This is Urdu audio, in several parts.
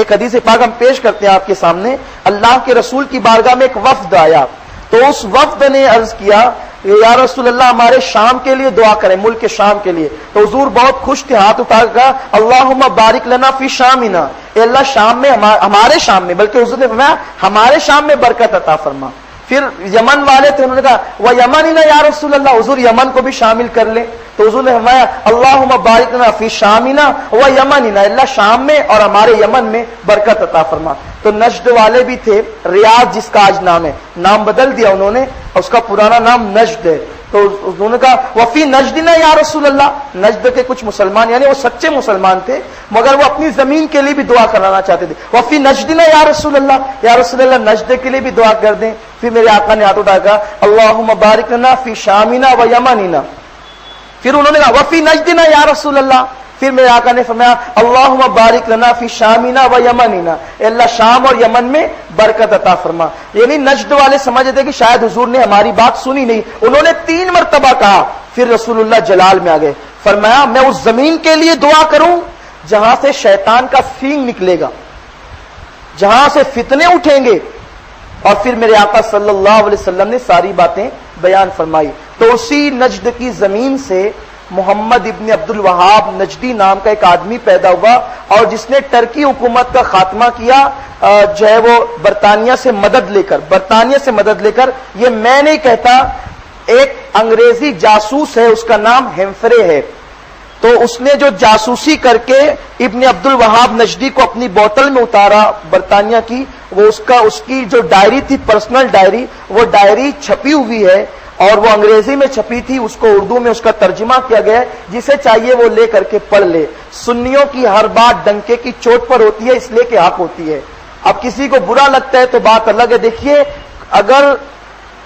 ایک حدیث پاک ہم پیش کرتے ہیں آپ کے سامنے. اللہ کے رسول کی بارگاہ میں ایک وفد آیا, تو اس وفد نے عرض کیا یا رسول اللہ ہمارے شام کے لیے دعا کریں, ملک کے شام کے لیے. تو حضور بہت خوش تھے, ہاتھ اٹھا کر کہا اللہم بارک لنا فی شامنا, اے اللہ شام میں ہمارے شام میں, بلکہ حضور نے فرمایا ہمارے شام میں برکت عطا فرما. پھر یمن والے تھے, انہوں نے کہا وہ یمننا یا رسول اللہ, حضور یمن کو بھی شامل کر لیں. تو حضور نے فرمایا اللہم بارک لنا فی شامنا و یمننا, اللہ شام میں اور ہمارے یمن میں برکت عطا فرما. تو نجد والے بھی تھے, ریاض جس کا آج نام ہے, نام بدل دیا انہوں نے, اس کا پرانا نام نجد ہے. تو انہوں نے کہا وفی نجدنا یا رسول اللہ, نجد کے کچھ مسلمان یعنی وہ سچے مسلمان تھے مگر وہ اپنی زمین کے لیے بھی دعا کرانا چاہتے تھے. وفی نجدنا یا رسول اللہ, یا رسول اللہ نجد کے لیے بھی دعا کر دیں. پھر میرے آقا نے ہاتھ اٹھا کہا اللہم بارک لنا فی شامنا و یمننا. پھر انہوں نے کہا وفی نجدنا یا رسول اللہ. پھر میرے آقا نے فرمایا اللہم بارک لنا فی شامنا و یمننا, اللہ شام اور یمن میں برکت عطا فرما. یعنی نجد والے سمجھتے تھے کہ شاید حضور نے ہماری بات سنی نہیں, انہوں نے 3 مرتبہ کہا. پھر رسول اللہ جلال میں آ گئے, فرمایا میں اس زمین کے لیے دعا کروں جہاں سے شیطان کا سینگ نکلے گا, جہاں سے فتنے اٹھیں گے. اور پھر میرے آقا صلی اللہ علیہ وسلم نے ساری باتیں بیان فرمائی. تو اسی نجد کی زمین سے محمد ابن عبد الوہاب نجدی نام کا ایک آدمی پیدا ہوا, اور جس نے ٹرکی حکومت کا خاتمہ کیا, جو ہے وہ برطانیہ سے مدد لے کر. یہ میں نہیں کہتا, ایک انگریزی جاسوس ہے, اس کا نام ہیمفرے ہے. تو اس نے جو جاسوسی کر کے ابن عبد الوہاب نجدی کو اپنی بوتل میں اتارا برطانیہ کی, وہ اس کی جو ڈائری تھی, پرسنل ڈائری, وہ ڈائری چھپی ہوئی ہے, اور وہ انگریزی میں چھپی تھی, اس کو اردو میں اس کا ترجمہ کیا گیا ہے. جسے چاہیے وہ لے کر کے پڑھ لے. سنیوں کی ہر بات ڈنکے کی چوٹ پر ہوتی ہے, اس لیے کہ حق ہوتی ہے. اب کسی کو برا لگتا ہے تو بات الگ ہے. دیکھیے, اگر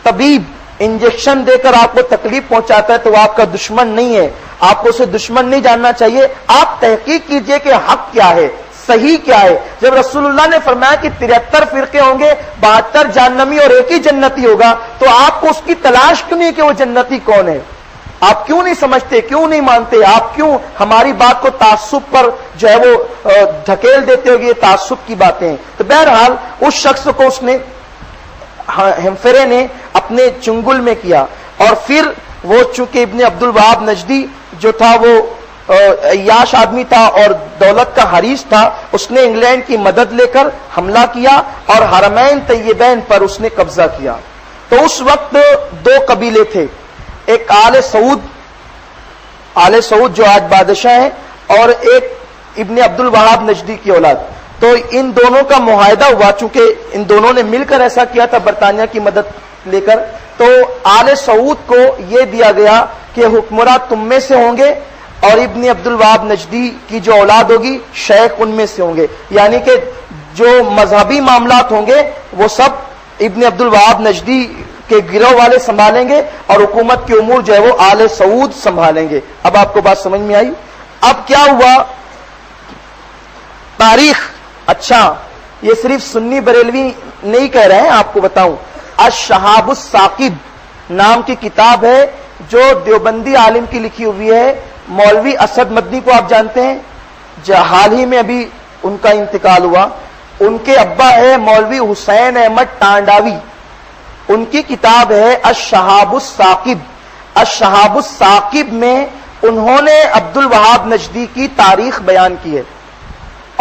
طبیب انجیکشن دے کر آپ کو تکلیف پہنچاتا ہے تو وہ آپ کا دشمن نہیں ہے, آپ کو اسے دشمن نہیں جاننا چاہیے. آپ تحقیق کیجئے کہ حق کیا ہے, صحیح کیا ہے. جب رسول اللہ نے فرمایا کہ 73 فرقے ہوں گے, 72 جہنمی اور ایک ہی جنتی ہوگا, تو آپ کو اس کی تلاش کیوں نہیں کہ وہ جنتی کون ہے؟ آپ کیوں نہیں سمجھتے, کیوں نہیں مانتے, آپ کیوں ہماری بات کو تعصب پر جو ہے وہ دھکیل دیتے ہو؟ یہ تعصب کی باتیں ہیں. تو بہرحال اس شخص کو اس نے, ہیمفرے نے اپنے چنگل میں کیا. اور پھر وہ چونکہ ابن عبد الوہاب نجدی جو تھا وہ عیاش آدمی تھا اور دولت کا حریص تھا, اس نے انگلینڈ کی مدد لے کر حملہ کیا اور حرمین طیبین پر اس نے قبضہ کیا. تو اس وقت 2 قبیلے تھے, ایک آل سعود جو آج بادشاہ ہیں, اور ایک ابن عبد الوہاب نجدی کی اولاد. تو ان دونوں کا معاہدہ ہوا, چونکہ ان دونوں نے مل کر ایسا کیا تھا برطانیہ کی مدد لے کر. تو آل سعود کو یہ دیا گیا کہ حکمراں تم میں سے ہوں گے, اور ابن عبد الوہاب نجدی کی جو اولاد ہوگی شیخ ان میں سے ہوں گے. یعنی کہ جو مذہبی معاملات ہوں گے وہ سب ابن عبد الوہاب نجدی کے گروہ والے سنبھالیں گے, اور حکومت کے امور جو ہے وہ آل سعود سنبھالیں گے. اب آپ کو بات سمجھ میں آئی؟ اب کیا ہوا تاریخ. اچھا, یہ صرف سنی بریلوی نہیں کہہ رہے ہیں, آپ کو بتاؤں, الشہاب الثاقب نام کی کتاب ہے جو دیوبندی عالم کی لکھی ہوئی ہے. مولوی اسد مدنی کو آپ جانتے ہیں, حال ہی میں ابھی ان کا انتقال ہوا. ان کے ابا ہے مولوی حسین احمد ٹانڈاوی, ان کی کتاب ہے الشہاب الثاقب. الشہاب الثاقب میں انہوں نے عبد الوہاب نجدی کی تاریخ بیان کی ہے,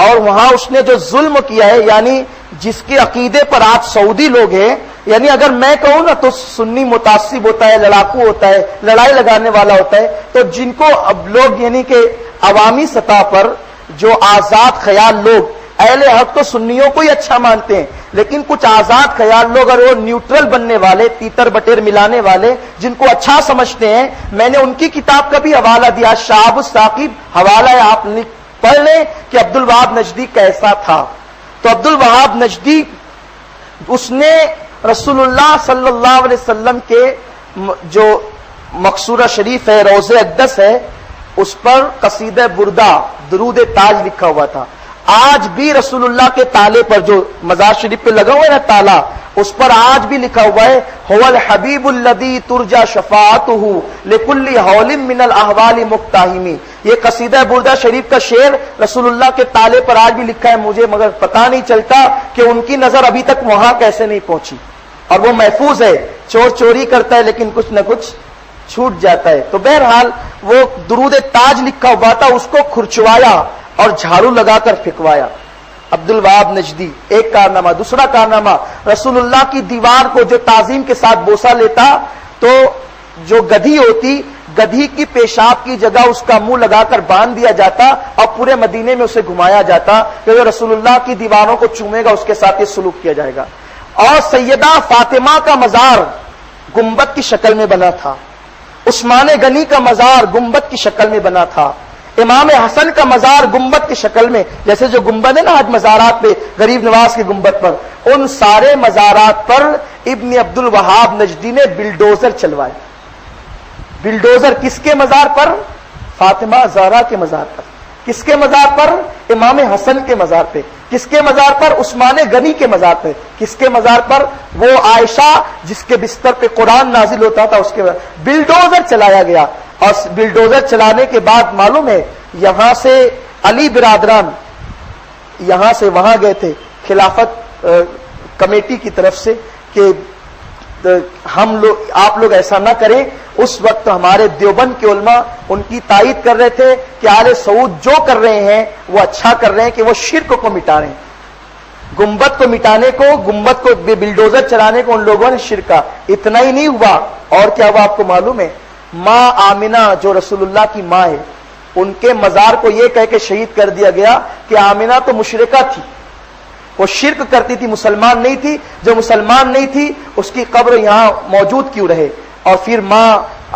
اور وہاں اس نے جو ظلم کیا ہے, یعنی جس کے عقیدے پر آج سعودی لوگ ہیں, یعنی اگر میں کہوں نا تو سنی متعصب ہوتا ہے, لڑاکو ہوتا ہے, لڑائی لگانے والا ہوتا ہے. تو جن کو اب لوگ یعنی کہ عوامی سطح پر جو آزاد خیال لوگ, اہل حق تو سنیوں کو ہی اچھا مانتے ہیں, لیکن کچھ آزاد خیال لوگ اور وہ نیوٹرل بننے والے, تیتر بٹیر ملانے والے, جن کو اچھا سمجھتے ہیں, میں نے ان کی کتاب کا بھی حوالہ دیا. شہاب الثاقب حوالہ ہے, آپ پڑھ لیں کہ عبد الوہاب نجدی کیسا تھا. تو عبد الوہاب نجدی, اس نے رسول اللہ صلی اللہ علیہ وسلم کے جو مقصورہ شریف ہے, روض اقدس ہے, اس پر قصیدہ بردہ درود تاج لکھا ہوا تھا. آج بھی رسول اللہ کے تالے پر جو مزار شریف پہ لگا ہوا ہے نا تالا, اس پر آج بھی لکھا ہوا ہے هو الحبیب الذی ترجى شفاعته لكل حول من الاحوال مقتحم. یہ قصیدہ بردہ شریف کا شعر رسول اللہ کے تالے پر آج بھی لکھا ہے مجھے مگر پتہ نہیں چلتا کہ ان کی نظر ابھی تک وہاں کیسے نہیں پہنچی، اور وہ محفوظ ہے۔ چور چوری کرتا ہے لیکن کچھ نہ کچھ چھوٹ جاتا ہے۔ تو بہرحال وہ درود تاج لکھا ہوا تھا، اس کو کھرچوایا اور جھاڑو لگا کر پھینکوایا۔ عبد الوہاب نجدی ایک کارنامہ۔ دوسرا کارنامہ، رسول اللہ کی دیوار کو جو تعظیم کے ساتھ بوسہ لیتا تو جو گدھی ہوتی، گدھی کی پیشاب کی جگہ اس کا منہ لگا کر باندھ دیا جاتا اور پورے مدینے میں اسے گھمایا جاتا کہ جو رسول اللہ کی دیواروں کو چومے گا اس کے ساتھ یہ سلوک کیا جائے گا۔ اور سیدہ فاطمہ کا مزار گنبد کی شکل میں بنا تھا، عثمان غنی کا مزار گنبد کی شکل میں بنا تھا، امام حسن کا مزار گنبد کی شکل میں، جیسے جو گنبد ہے نا آج مزارات پہ غریب نواز کے گنبد پر، ان سارے مزارات پر ابن عبد الوہاب نجدی نے بلڈوزر چلوائے۔ بلڈوزر کس کے مزار پر؟ فاطمہ زہرا کے مزار پر۔ کس کے مزار پر؟ امام حسن کے مزار پہ۔ کس کے مزار پر؟ عثمان غنی کے مزار پہ۔ کس کے مزار پر؟ وہ عائشہ جس کے بستر پہ قرآن نازل ہوتا تھا اس کے بلڈوزر چلایا گیا۔ اور بلڈوزر چلانے کے بعد معلوم ہے یہاں سے علی برادران یہاں سے وہاں گئے تھے خلافت کمیٹی کی طرف سے کہ آپ لوگ ایسا نہ کریں۔ اس وقت ہمارے دیوبند کے علماء ان کی تائید کر رہے تھے کہ آل سعود جو کر رہے ہیں وہ اچھا کر رہے ہیں کہ وہ شرک کو مٹا رہے ہیں۔ گنبد کو مٹانے کو، گنبد کو بلڈوزر چلانے کو ان لوگوں نے شرک کہا۔ اتنا ہی نہیں ہوا، اور کیا ہوا آپ کو معلوم ہے؟ ماں آمنہ جو رسول اللہ کی ماں ہے، ان کے مزار کو یہ کہہ کے شہید کر دیا گیا کہ آمنہ تو مشرکہ تھی، وہ شرک کرتی تھی، مسلمان نہیں تھی، جو مسلمان نہیں تھی اس کی قبر یہاں موجود کیوں رہے؟ اور پھر ماں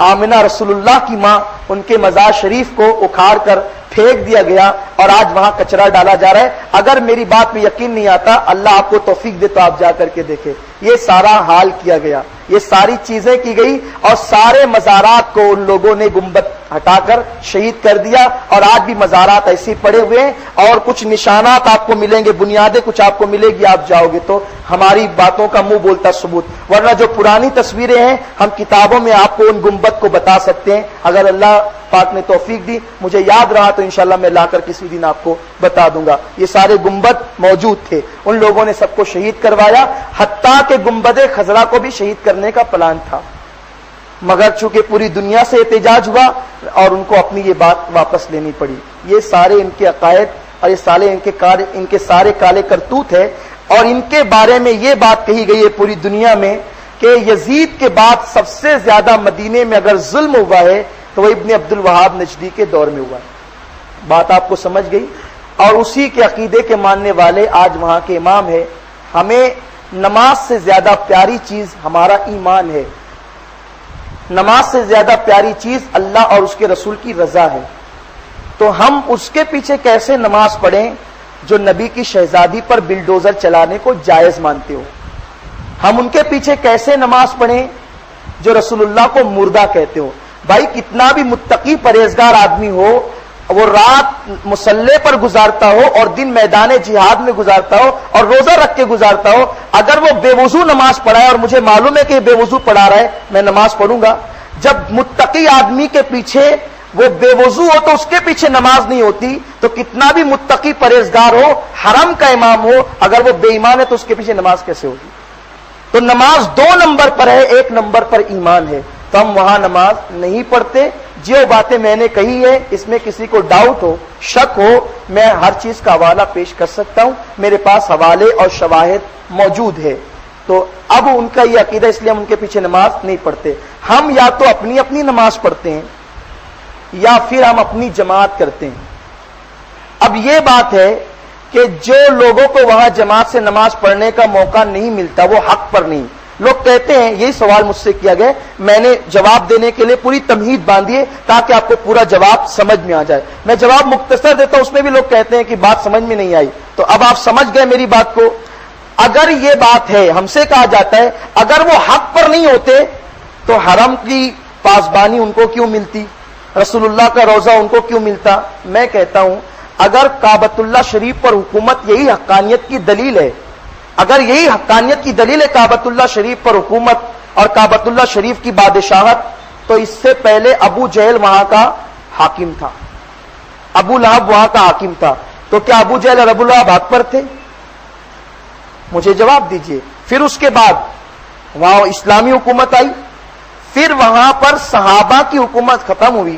آمنہ رسول اللہ کی ماں، ان کے مزار شریف کو اکھاڑ کر پھینک دیا گیا اور آج وہاں کچرا ڈالا جا رہا ہے۔ اگر میری بات میں یقین نہیں آتا، اللہ آپ کو توفیق دے تو آپ جا کر کے دیکھیں، یہ سارا حال کیا گیا، یہ ساری چیزیں کی گئی اور سارے مزارات کو ان لوگوں نے گنبد ہٹا کر شہید کر دیا۔ اور آج بھی مزارات ایسے پڑے ہوئے ہیں اور کچھ نشانات آپ کو ملیں گے، بنیادیں کچھ آپ کو ملے گی، آپ جاؤ گے تو ہماری باتوں کا منہ بولتا ثبوت، ورنہ جو پرانی تصویریں ہیں ہم کتابوں میں آپ کو ان گنبد کو بتا سکتے ہیں۔ اگر اللہ پاک نے توفیق دی، مجھے یاد رہا تو انشاءاللہ میں لا کر کسی دن آپ کو بتا دوں گا۔ یہ سارے گنبد موجود تھے، ان لوگوں نے سب کو شہید کروایا، حتیٰ کہ گنبد خضرا کو بھی شہید کرنے کا پلان تھا، مگر چونکہ پوری دنیا سے احتجاج ہوا اور ان کو اپنی یہ بات واپس لینی پڑی۔ یہ سارے ان کے عقائد اور یہ سارے ان کے سارے کالے کرتوت ہے، اور ان کے بارے میں یہ بات کہی گئی ہے پوری دنیا میں کہ یزید کے بعد سب سے زیادہ مدینے میں اگر ظلم ہوا ہے تو وہ ابن عبد الوہاب نجدی کے دور میں ہوا ہے۔ بات آپ کو سمجھ گئی؟ اور اسی کے عقیدے کے ماننے والے آج وہاں کے امام ہے۔ ہمیں نماز سے زیادہ پیاری چیز ہمارا ایمان ہے، نماز سے زیادہ پیاری چیز اللہ اور اس کے رسول کی رضا ہے، تو ہم اس کے پیچھے کیسے نماز پڑھیں جو نبی کی شہزادی پر بلڈوزر چلانے کو جائز مانتے ہو؟ ہم ان کے پیچھے کیسے نماز پڑھیں جو رسول اللہ کو مردہ کہتے ہو؟ بھائی کتنا بھی متقی پرہیزگار آدمی ہو، وہ رات مصلے پر گزارتا ہو اور دن میدان جہاد میں گزارتا ہو اور روزہ رکھ کے گزارتا ہو، اگر وہ بے وضو نماز پڑھائے اور مجھے معلوم ہے کہ بے وضو پڑھا رہا ہے، میں نماز پڑھوں گا۔ جب متقی آدمی کے پیچھے وہ بے وضو ہو تو اس کے پیچھے نماز نہیں ہوتی، تو کتنا بھی متقی پرہیزگار ہو، حرم کا امام ہو، اگر وہ بے ایمان ہے تو اس کے پیچھے نماز کیسے ہوگی؟ تو نماز 2 نمبر پر ہے، 1 نمبر پر ایمان ہے، تو ہم وہاں نماز نہیں پڑھتے۔ جو باتیں میں نے کہی ہے اس میں کسی کو ڈاؤٹ ہو، شک ہو، میں ہر چیز کا حوالہ پیش کر سکتا ہوں، میرے پاس حوالے اور شواہد موجود ہے۔ تو اب ان کا یہ عقیدہ، اس لیے ہم ان کے پیچھے نماز نہیں پڑھتے۔ ہم یا تو اپنی اپنی نماز پڑھتے ہیں یا پھر ہم اپنی جماعت کرتے ہیں۔ اب یہ بات ہے کہ جو لوگوں کو وہاں جماعت سے نماز پڑھنے کا موقع نہیں ملتا وہ حق پر نہیں۔ لوگ کہتے ہیں، یہی سوال مجھ سے کیا گیا، میں نے جواب دینے کے لیے پوری تمہید باندھی ہے تاکہ آپ کو پورا جواب سمجھ میں آ جائے۔ میں جواب مختصر دیتا ہوں، اس میں بھی لوگ کہتے ہیں کہ بات سمجھ میں نہیں آئی، تو اب آپ سمجھ گئے میری بات کو۔ اگر یہ بات ہے، ہم سے کہا جاتا ہے اگر وہ حق پر نہیں ہوتے تو حرم کی پاسبانی ان کو کیوں ملتی، رسول اللہ کا روزہ ان کو کیوں ملتا؟ میں کہتا ہوں اگر کعبۃ اللہ شریف پر حکومت یہی حقانیت کی دلیل ہے، اگر یہی حقانیت کی دلیل ہے کعبۃ اللہ شریف پر حکومت اور کعبۃ اللہ شریف کی بادشاہت، تو اس سے پہلے ابو جہل وہاں کا حاکم تھا، ابو لہب وہاں کا حاکم تھا، تو کیا ابو جہل اور ابو لہب حق پر تھے؟ مجھے جواب دیجئے۔ پھر اس کے بعد وہاں اسلامی حکومت آئی، پھر وہاں پر صحابہ کی حکومت ختم ہوئی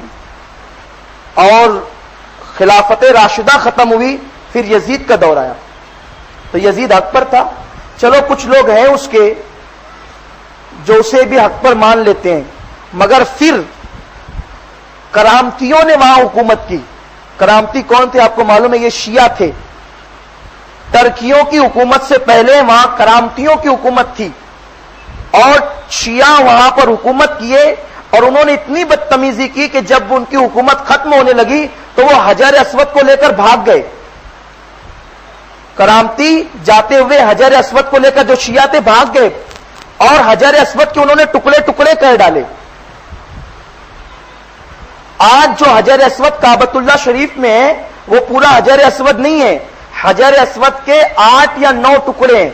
اور خلافت راشدہ ختم ہوئی، پھر یزید کا دور آیا، تو یزید حق پر تھا۔ چلو کچھ لوگ ہیں اس کے جو اسے بھی حق پر مان لیتے ہیں، مگر پھر کرامتیوں نے وہاں حکومت کی۔ کرامتی کون تھے آپ کو معلوم ہے؟ یہ شیعہ تھے۔ ترکیوں کی حکومت سے پہلے وہاں کرامتیوں کی حکومت تھی، اور شیعہ وہاں پر حکومت کیے، اور انہوں نے اتنی بدتمیزی کی کہ جب ان کی حکومت ختم ہونے لگی تو وہ حجر اسود کو لے کر بھاگ گئے۔ کرامتی جاتے ہوئے حجر اسود کو لے کر جو شیعہ تھے بھاگ گئے، اور حجر اسود کے انہوں نے ٹکڑے ٹکڑے کر ڈالے۔ آج جو حجر اسود کعبۃ اللہ شریف میں ہے وہ پورا حجر اسود نہیں ہے، حجر اسود کے 8 یا 9 ٹکڑے ہیں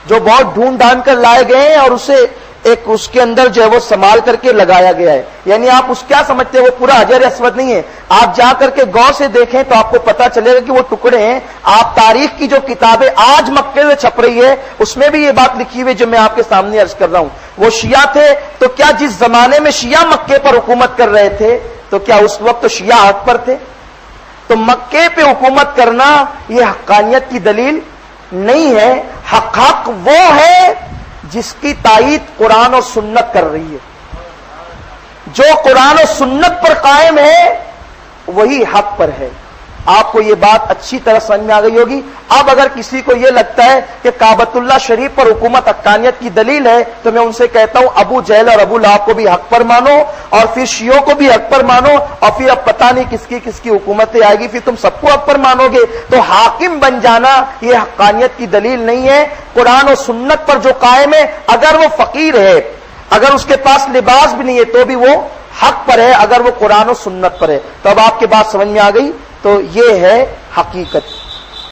جو بہت ڈھونڈ ڈھانڈ کر لائے گئے ہیں، اور اسے ایک اس کے اندر جو ہے وہ سنبھال کر کے لگایا گیا ہے۔ یعنی آپ اس کیا سمجھتے ہیں وہ پورا حجر اسود نہیں ہے، آپ جا کر کے غور سے دیکھیں تو آپ کو پتا چلے گا کہ وہ ٹکڑے ہیں۔ آپ تاریخ کی جو کتابیں آج مکے میں چھپ رہی ہے اس میں بھی یہ بات لکھی ہوئی جو میں آپ کے سامنے عرض کر رہا ہوں۔ وہ شیعہ تھے، تو کیا جس زمانے میں شیعہ مکے پر حکومت کر رہے تھے تو کیا اس وقت تو شیعہ حق پر تھے؟ تو مکے پہ حکومت کرنا یہ حقانیت کی دلیل نہیں ہے۔ حق وہ ہے جس کی تائید قرآن اور سنت کر رہی ہے۔ جو قرآن و سنت پر قائم ہے وہی حق پر ہے۔ آپ کو یہ بات اچھی طرح سمجھ میں آ گئی ہوگی۔ اب اگر کسی کو یہ لگتا ہے کہ کعبۃ اللہ شریف پر حکومت حقانیت کی دلیل ہے تو میں ان سے کہتا ہوں ابو جہل اور ابو لہب کو بھی حق پر مانو، اور پھر شیعوں کو بھی حق پر مانو، اور پھر اب پتہ نہیں کس کی حکومتیں آئے گی، پھر تم سب کو حق پر مانو گے۔ تو حاکم بن جانا یہ حقانیت کی دلیل نہیں ہے۔ قرآن و سنت پر جو قائم ہے، اگر وہ فقیر ہے، اگر اس کے پاس لباس بھی نہیں ہے تو بھی وہ حق پر ہے، اگر وہ قرآن و سنت پر ہے۔ تو اب آپ کے بات سمجھ میں آ گئی؟ تو یہ ہے حقیقت۔